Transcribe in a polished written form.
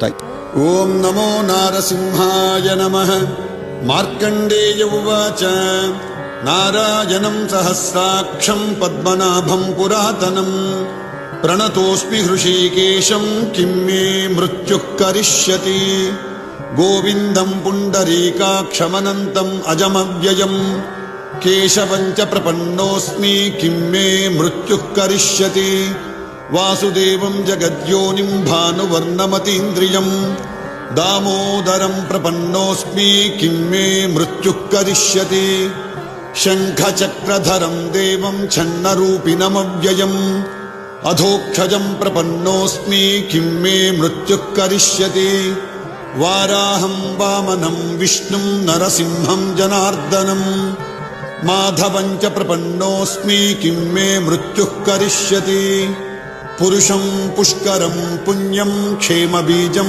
ఓం నమో నారసింహాయ నమః. మార్కండేయ ఉవాచ నారాయణం సహస్రాక్షం పద్మనాభం పురాతనం ప్రణతోస్మి హృషీకేశం కిం మే మృత్యుః కరిష్యతి. గోవిందం పుండరీకాక్షమనంతం అజమవ్యయం కేశవం చ ప్రపన్నోస్మి కిం మే మృత్యుః కరిష్యతి. వాసుదేవం జగద్యోనిం భానువర్ణమతీంద్రియం దామోదరం ప్రపన్నోస్మి కిం మే మృత్యుః కరిష్యతి. శంఖచక్రధరం దేవం ఛన్నరూపిణమవ్యయం అధోక్షజం ప్రపన్నోస్మి కిం మే మృత్యుః కరిష్యతి. వారాహం వామనం విష్ణుం నరసింహం జనార్దనం మాధవం చ ప్రపన్నోస్మి కిం మే మృత్యుః కరిష్యతి. పురుషం పుష్కరం పుణ్యం క్షేమబీజం